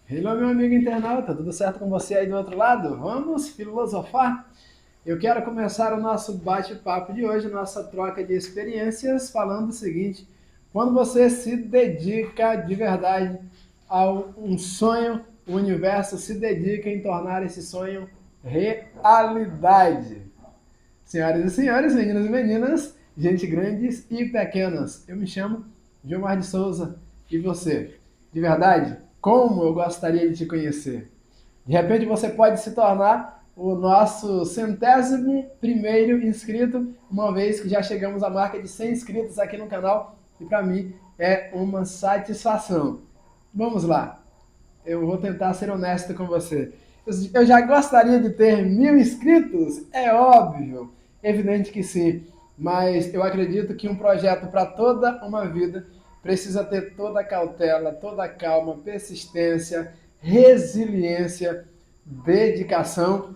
Hello, meu amigo internauta, tudo certo com você aí do outro lado? Vamos filosofar? Eu quero começar o nosso bate-papo de hoje, nossa troca de experiências, falando o seguinte: quando você se dedica de verdade a um sonho, o universo se dedica em tornar esse sonho realidade. Senhoras e senhores, meninos e meninas, gente grandes e pequenas, eu me chamo Gilmar de Souza e você? De verdade, como eu gostaria de te conhecer. De repente você pode se tornar o nosso 101º inscrito, uma vez que já chegamos à marca de 100 inscritos aqui no canal, e para mim é uma satisfação. Vamos lá, eu vou tentar ser honesto com você. Eu já gostaria de ter 1.000 inscritos? É óbvio, evidente que sim, mas eu acredito que um projeto para toda uma vida precisa ter toda a cautela, toda a calma, persistência, resiliência, dedicação,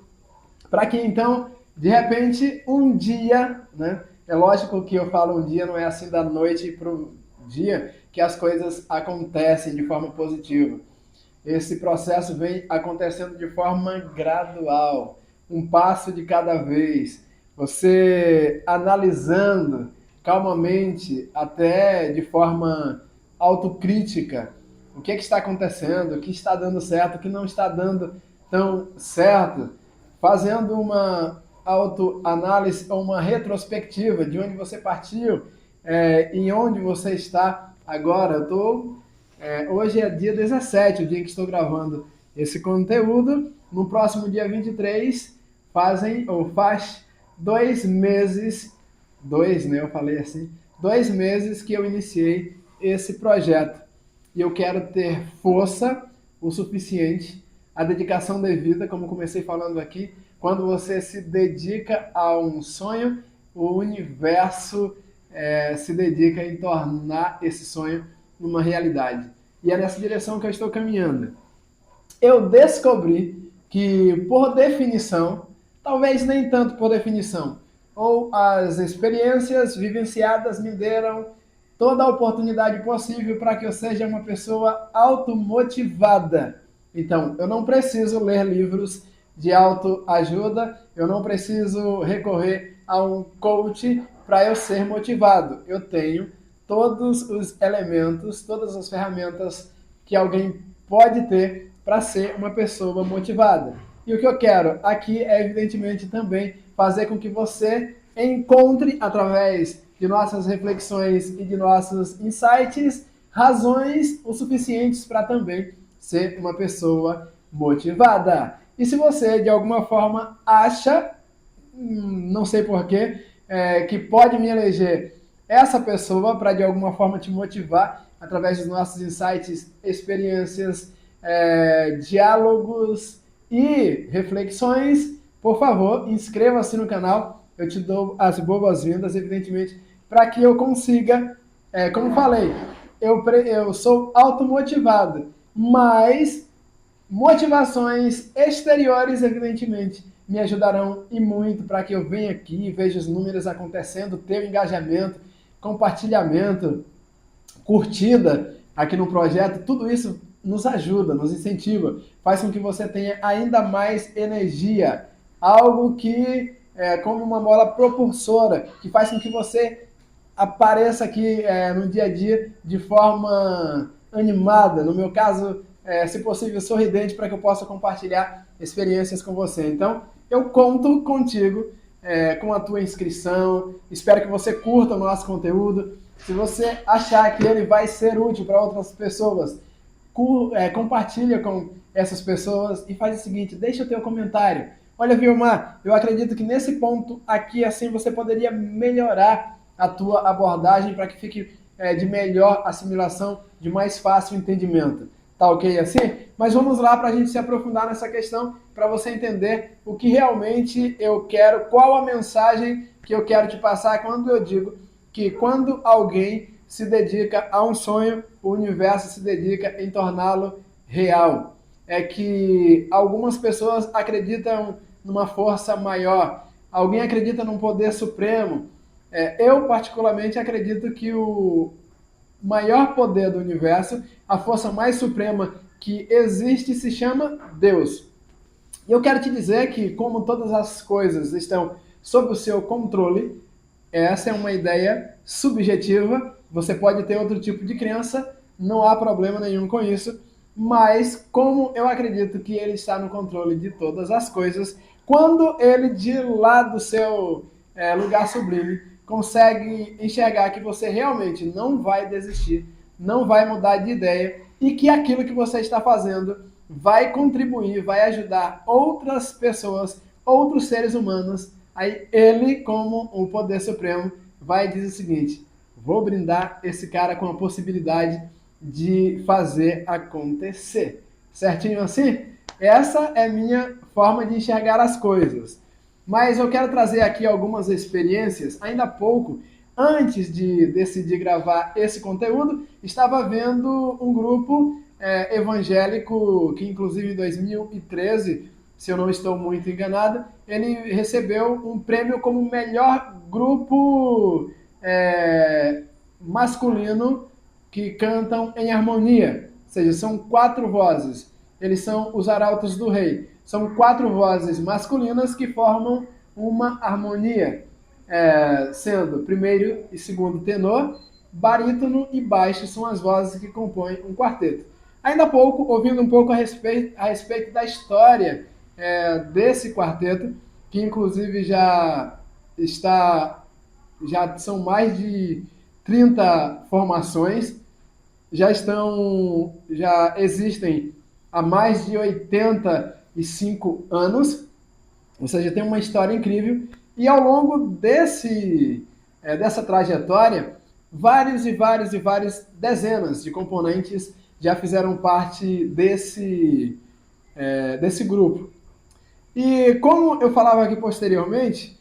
para que então, de repente, um dia, né? É lógico que eu falo um dia, não é assim da noite para o dia que as coisas acontecem de forma positiva. Esse processo vem acontecendo de forma gradual, um passo de cada vez. Você analisando calmamente, até de forma autocrítica, o que está acontecendo, o que está dando certo, o que não está dando tão certo, fazendo uma autoanálise ou uma retrospectiva de onde você partiu, e onde você está agora. Hoje é dia 17, o dia que estou gravando esse conteúdo. No próximo dia 23, faz 2 meses, né? Eu falei assim, 2 meses que eu iniciei esse projeto. E eu quero ter força o suficiente, a dedicação devida, como comecei falando aqui. Quando você se dedica a um sonho, o universo se dedica em tornar esse sonho numa realidade. E é nessa direção que eu estou caminhando. Eu descobri que, por definição, talvez nem tanto por definição, ou as experiências vivenciadas me deram toda a oportunidade possível para que eu seja uma pessoa automotivada. Então, eu não preciso ler livros de autoajuda, eu não preciso recorrer a um coach para eu ser motivado. Eu tenho todos os elementos, todas as ferramentas que alguém pode ter para ser uma pessoa motivada. E o que eu quero aqui é, evidentemente, também fazer com que você encontre, através de nossas reflexões e de nossos insights, razões o suficientes para também ser uma pessoa motivada. E se você, de alguma forma, acha, não sei porquê, que pode me eleger essa pessoa para, de alguma forma, te motivar através dos nossos insights, experiências, diálogos e reflexões, por favor, inscreva-se no canal. Eu te dou as boas-vindas, evidentemente, para que eu consiga, como falei, eu sou automotivado, mas motivações exteriores, evidentemente, me ajudarão e muito para que eu venha aqui, veja os números acontecendo, ter engajamento, compartilhamento, curtida aqui no projeto. Tudo isso nos ajuda, nos incentiva, faz com que você tenha ainda mais energia, algo que é como uma mola propulsora, que faz com que você apareça aqui no dia a dia de forma animada, no meu caso, se possível, sorridente, para que eu possa compartilhar experiências com você. Então, eu conto contigo, com a tua inscrição, espero que você curta o nosso conteúdo. Se você achar que ele vai ser útil para outras pessoas, compartilha com essas pessoas e faz o seguinte, deixa o teu comentário. Olha, Vilmar, eu acredito que nesse ponto aqui, assim, você poderia melhorar a tua abordagem para que fique de melhor assimilação, de mais fácil entendimento. Tá ok assim? Mas vamos lá para a gente se aprofundar nessa questão, para você entender o que realmente eu quero, qual a mensagem que eu quero te passar quando eu digo que quando alguém se dedica a um sonho, o universo se dedica em torná-lo real. É que algumas pessoas acreditam numa força maior, alguém acredita num poder supremo. Eu, particularmente, acredito que o maior poder do universo, a força mais suprema que existe se chama Deus. E eu quero te dizer que, como todas as coisas estão sob o seu controle, essa é uma ideia subjetiva, você pode ter outro tipo de crença, não há problema nenhum com isso, mas como eu acredito que ele está no controle de todas as coisas, quando ele, de lá do seu lugar sublime, consegue enxergar que você realmente não vai desistir, não vai mudar de ideia e que aquilo que você está fazendo vai contribuir, vai ajudar outras pessoas, outros seres humanos, aí ele, como o poder supremo, vai dizer o seguinte: vou brindar esse cara com a possibilidade de fazer acontecer. Certinho assim? Essa é minha forma de enxergar as coisas. Mas eu quero trazer aqui algumas experiências. Ainda há pouco, antes de decidir gravar esse conteúdo, estava vendo um grupo evangélico que, inclusive, em 2013, se eu não estou muito enganado, ele recebeu um prêmio como melhor grupo masculino que cantam em harmonia. Ou seja, são 4 vozes. Eles são os Arautos do Rei. São 4 vozes masculinas que formam uma harmonia, sendo primeiro e segundo tenor, barítono e baixo são as vozes que compõem um quarteto. Ainda há pouco, ouvindo um pouco a respeito da história desse quarteto, que inclusive já são mais de 30 formações, já existem há mais de 85 anos, ou seja, tem uma história incrível, e ao longo dessa trajetória, várias dezenas de componentes já fizeram parte desse grupo. E como eu falava aqui posteriormente,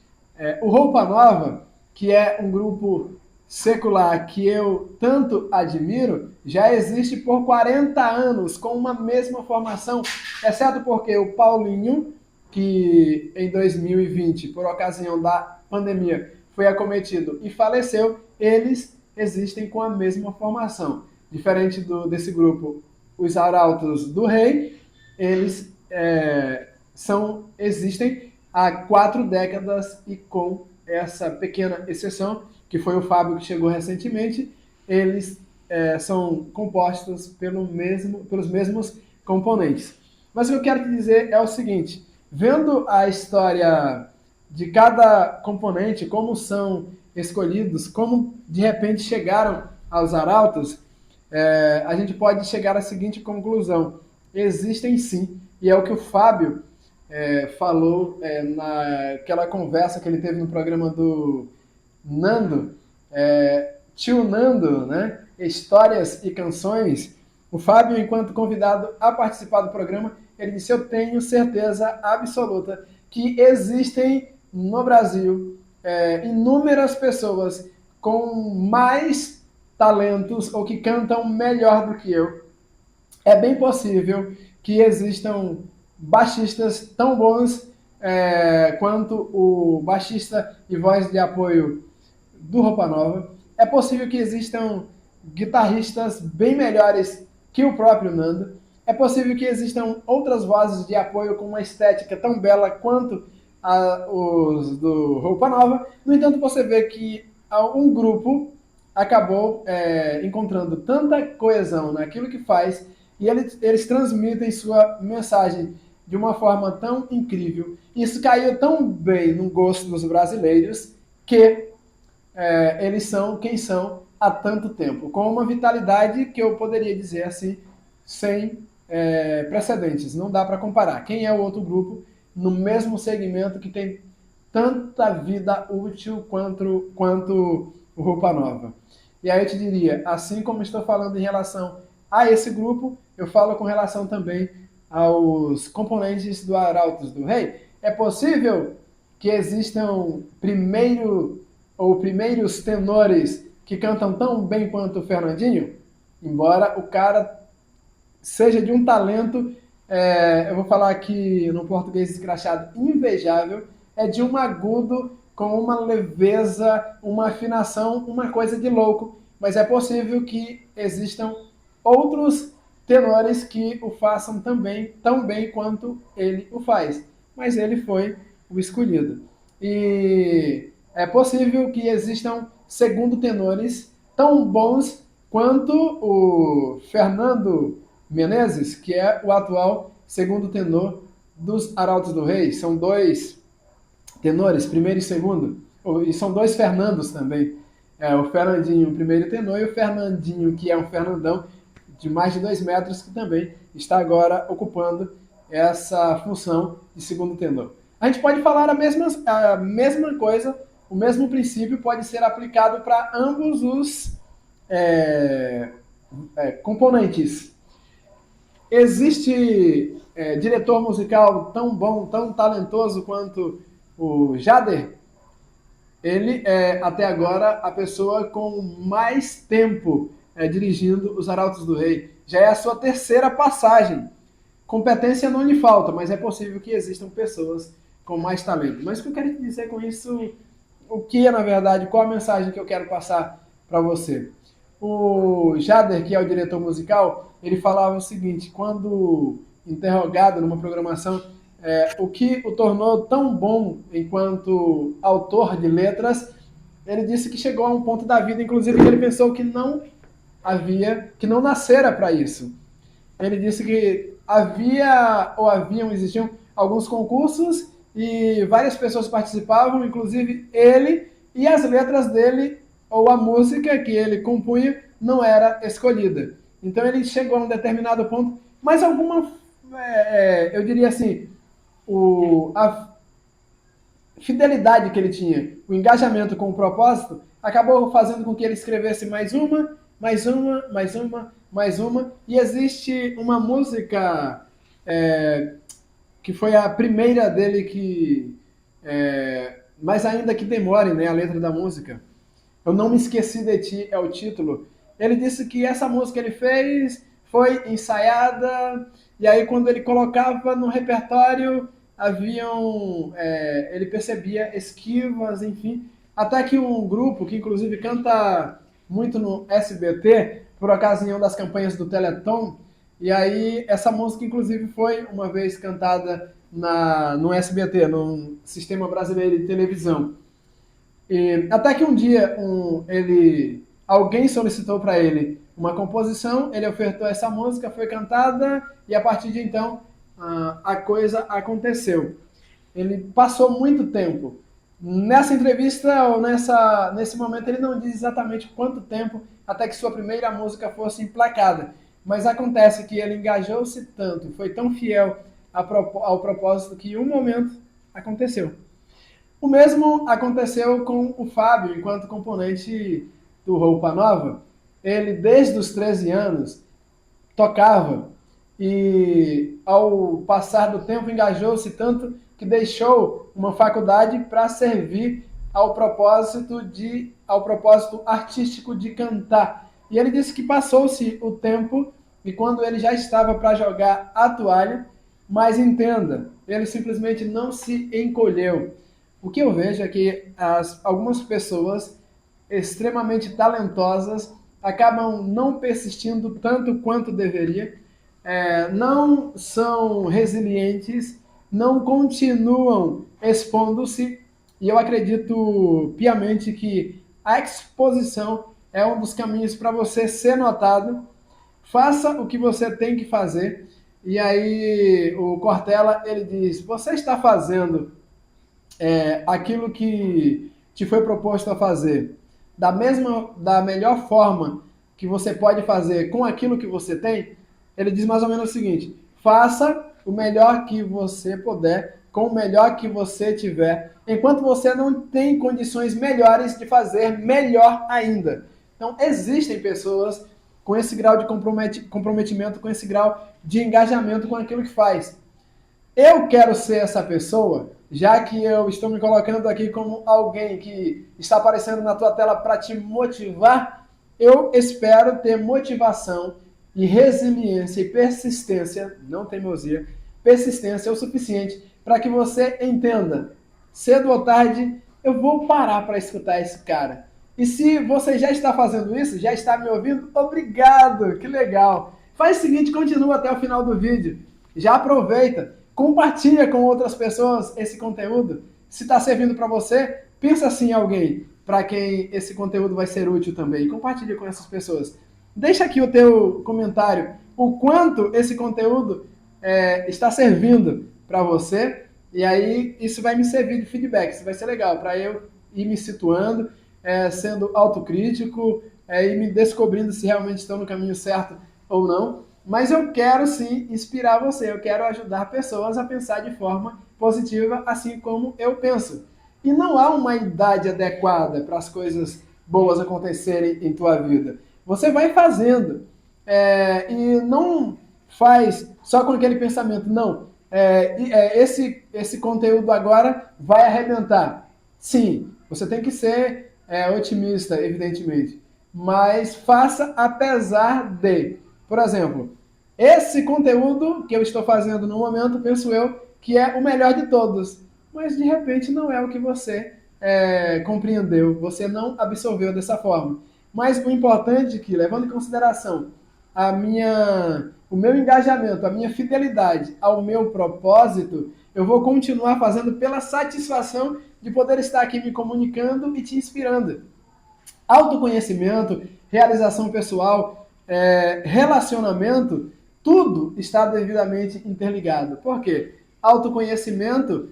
o Roupa Nova, que é um grupo secular que eu tanto admiro, já existe por 40 anos com uma mesma formação, exceto porque o Paulinho, que em 2020, por ocasião da pandemia, foi acometido e faleceu, eles existem com a mesma formação. Diferente desse grupo, os Arautos do Rei, eles existem há 4 décadas e com essa pequena exceção, que foi o Fábio que chegou recentemente, eles são compostos pelos mesmos componentes. Mas o que eu quero te dizer é o seguinte: vendo a história de cada componente, como são escolhidos, como de repente chegaram aos Arautos, a gente pode chegar à seguinte conclusão: existem sim, e é o que o Fábio falou naquela conversa que ele teve no programa do Nando, Tio Nando, né? Histórias e Canções. O Fábio, enquanto convidado a participar do programa, ele disse: eu tenho certeza absoluta que existem no Brasil inúmeras pessoas com mais talentos ou que cantam melhor do que eu. É bem possível que existam baixistas tão bons quanto o baixista e voz de apoio do Roupa Nova. É possível que existam guitarristas bem melhores que o próprio Nando. É possível que existam outras vozes de apoio com uma estética tão bela quanto os do Roupa Nova. No entanto, você vê que um grupo acabou encontrando tanta coesão naquilo que faz e eles transmitem sua mensagem de uma forma tão incrível. Isso caiu tão bem no gosto dos brasileiros que eles são quem são há tanto tempo, com uma vitalidade que eu poderia dizer assim, sem precedentes. Não dá para comparar. Quem é o outro grupo no mesmo segmento que tem tanta vida útil quanto o Roupa Nova? E aí eu te diria, assim como estou falando em relação a esse grupo, eu falo com relação também aos componentes do Arautos do Rei. É possível que existam primeiros tenores que cantam tão bem quanto o Fernandinho? Embora o cara seja de um talento, eu vou falar aqui no português escrachado, invejável, é de um agudo com uma leveza, uma afinação, uma coisa de louco. Mas é possível que existam outros tenores que o façam também tão bem quanto ele o faz. Mas ele foi o escolhido. E é possível que existam segundo tenores tão bons quanto o Fernando Menezes, que é o atual segundo tenor dos Arautos do Rei. São dois tenores, primeiro e segundo, e são dois Fernandos também. O Fernandinho, primeiro tenor, e o Fernandinho, que é um Fernandão de mais de 2 metros, que também está agora ocupando essa função de segundo tenor. A gente pode falar a mesma coisa, o mesmo princípio pode ser aplicado para ambos os componentes. Existe diretor musical tão bom, tão talentoso quanto o Jader? Ele é, até agora, a pessoa com mais tempo dirigindo os Arautos do Rei. Já é a sua terceira passagem. Competência não lhe falta, mas é possível que existam pessoas com mais talento. Mas o que eu quero te dizer com isso, o que é, na verdade, qual a mensagem que eu quero passar para você? O Jader, que é o diretor musical, ele falava o seguinte, quando interrogado numa programação, o que o tornou tão bom enquanto autor de letras, ele disse que chegou a um ponto da vida, inclusive, que ele pensou que não nascera para isso. Ele disse que existiam alguns concursos e várias pessoas participavam, inclusive ele, e as letras dele, ou a música que ele compunha, não era escolhida. Então ele chegou a um determinado ponto, mas eu diria assim, a fidelidade que ele tinha, o engajamento com o propósito, acabou fazendo com que ele escrevesse mais uma, e existe uma música que foi a primeira dele mas ainda que demore, né, a letra da música. Eu Não Me Esqueci de Ti é o título. Ele disse que essa música ele fez, foi ensaiada, e aí quando ele colocava no repertório, ele percebia esquivas, enfim, até que um grupo que inclusive canta muito no SBT, por ocasião das campanhas do Teleton, e aí essa música inclusive foi uma vez cantada no SBT, no Sistema Brasileiro de Televisão. E até que um dia alguém solicitou para ele uma composição, ele ofertou essa música, foi cantada e a partir de então a coisa aconteceu. Ele passou muito tempo. Nessa entrevista ou nesse momento ele não diz exatamente quanto tempo até que sua primeira música fosse emplacada, mas acontece que ele engajou-se tanto, foi tão fiel ao propósito que em um momento aconteceu. O mesmo aconteceu com o Fábio, enquanto componente do Roupa Nova. Ele, desde os 13 anos, tocava e, ao passar do tempo, engajou-se tanto que deixou uma faculdade para servir ao propósito artístico de cantar. E ele disse que passou-se o tempo e quando ele já estava para jogar a toalha, mas entenda, ele simplesmente não se encolheu. O que eu vejo é que algumas pessoas extremamente talentosas acabam não persistindo tanto quanto deveria, não são resilientes, não continuam expondo-se, e eu acredito piamente que a exposição é um dos caminhos para você ser notado. Faça o que você tem que fazer. E aí o Cortella, ele diz, você está fazendo aquilo que te foi proposto a fazer da melhor forma que você pode fazer com aquilo que você tem. Ele diz mais ou menos o seguinte, faça o melhor que você puder com o melhor que você tiver, enquanto você não tem condições melhores de fazer melhor ainda. Então existem pessoas com esse grau de comprometimento, com esse grau de engajamento com aquilo que faz. Eu quero ser essa pessoa, já que eu estou me colocando aqui como alguém que está aparecendo na tua tela para te motivar, eu espero ter motivação e resiliência e persistência, não teimosia, persistência o suficiente para que você entenda, cedo ou tarde, eu vou parar para escutar esse cara. E se você já está fazendo isso, já está me ouvindo, obrigado, que legal. Faz o seguinte, continua até o final do vídeo. Já aproveita, compartilha com outras pessoas esse conteúdo. Se está servindo para você, pensa assim em alguém para quem esse conteúdo vai ser útil também. Compartilha com essas pessoas. Deixa aqui o teu comentário, o quanto esse conteúdo está servindo para você. E aí isso vai me servir de feedback. Isso vai ser legal para eu ir me situando, sendo autocrítico, e me descobrindo se realmente estou no caminho certo ou não. Mas eu quero sim inspirar você, eu quero ajudar pessoas a pensar de forma positiva, assim como eu penso. E não há uma idade adequada para as coisas boas acontecerem em tua vida. Você vai fazendo, e não faz só com aquele pensamento, não, esse conteúdo agora vai arrebentar. Sim, você tem que ser otimista, evidentemente, mas faça apesar de. Por exemplo, esse conteúdo que eu estou fazendo no momento, penso eu, que é o melhor de todos. Mas, de repente, não é o que você compreendeu, você não absorveu dessa forma. Mas o importante é que, levando em consideração o meu engajamento, a minha fidelidade ao meu propósito, eu vou continuar fazendo pela satisfação de poder estar aqui me comunicando e te inspirando. Autoconhecimento, realização pessoal, relacionamento, tudo está devidamente interligado. Por quê? Autoconhecimento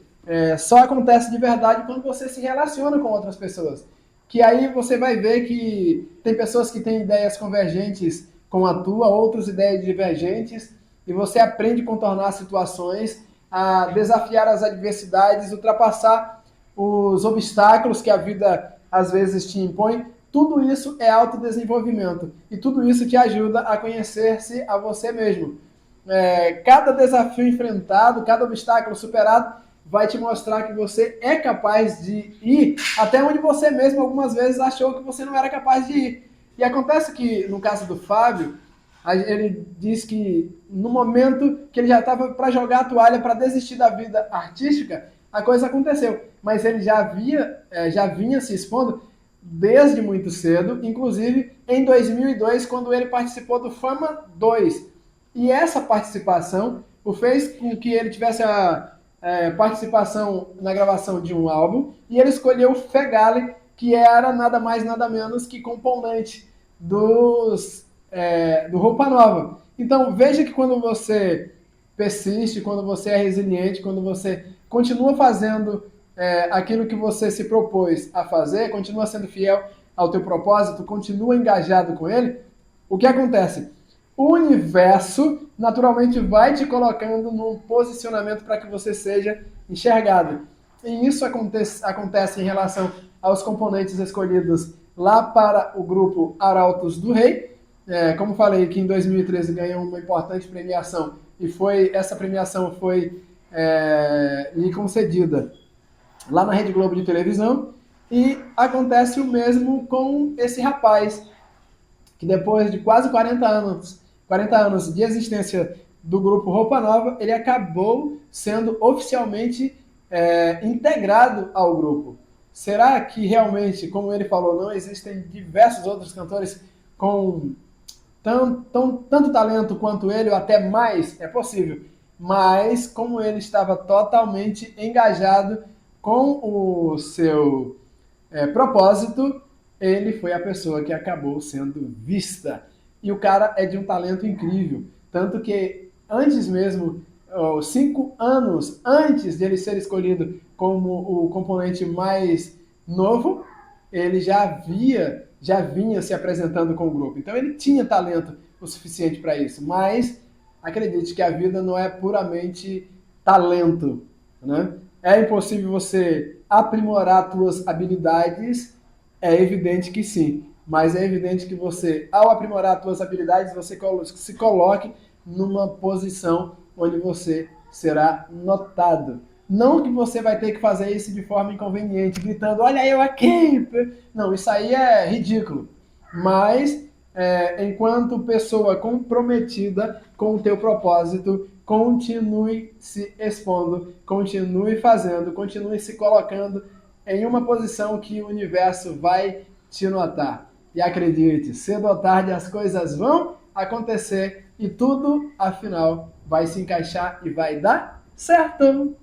só acontece de verdade quando você se relaciona com outras pessoas. Que aí você vai ver que tem pessoas que têm ideias convergentes com a tua, outras ideias divergentes, e você aprende a contornar situações, a desafiar as adversidades, ultrapassar os obstáculos que a vida às vezes te impõe. Tudo isso é autodesenvolvimento e tudo isso te ajuda a conhecer-se a você mesmo. Cada desafio enfrentado, cada obstáculo superado vai te mostrar que você é capaz de ir até onde você mesmo algumas vezes achou que você não era capaz de ir. E acontece que, no caso do Fábio, ele diz que no momento que ele já estava para jogar a toalha, para desistir da vida artística, a coisa aconteceu. Mas ele já vinha se expondo desde muito cedo, inclusive em 2002, quando ele participou do Fama 2. E essa participação o fez com que ele tivesse a participação na gravação de um álbum, e ele escolheu o Fegali, que era nada mais nada menos que componente do Roupa Nova. Então veja que quando você persiste, quando você é resiliente, quando você continua fazendo aquilo que você se propôs a fazer, continua sendo fiel ao teu propósito, continua engajado com ele, o que acontece? O universo naturalmente vai te colocando num posicionamento para que você seja enxergado. E isso acontece em relação aos componentes escolhidos lá para o grupo Arautos do Rei. Como falei, que em 2013 ganhou uma importante premiação, e essa premiação foi lhe concedida lá na Rede Globo de televisão. E acontece o mesmo com esse rapaz, que depois de quase 40 anos de existência do grupo Roupa Nova, ele acabou sendo oficialmente integrado ao grupo. Será que realmente, como ele falou, não existem diversos outros cantores com tanto talento quanto ele, ou até mais? É possível. Mas, como ele estava totalmente engajado com o seu propósito, ele foi a pessoa que acabou sendo vista. E o cara é de um talento incrível. Tanto que antes mesmo, 5 anos antes de ele ser escolhido como o componente mais novo, ele já vinha se apresentando com o grupo. Então ele tinha talento o suficiente para isso. Mas acredite que a vida não é puramente talento, né? É impossível você aprimorar suas habilidades? É evidente que sim. Mas é evidente que você, ao aprimorar suas habilidades, você se coloque numa posição onde você será notado. Não que você vai ter que fazer isso de forma inconveniente, gritando, olha eu aqui! Não, isso aí é ridículo. Mas, enquanto pessoa comprometida com o teu propósito, continue se expondo, continue fazendo, continue se colocando em uma posição que o universo vai te notar. E acredite, cedo ou tarde as coisas vão acontecer e tudo, afinal, vai se encaixar e vai dar certo!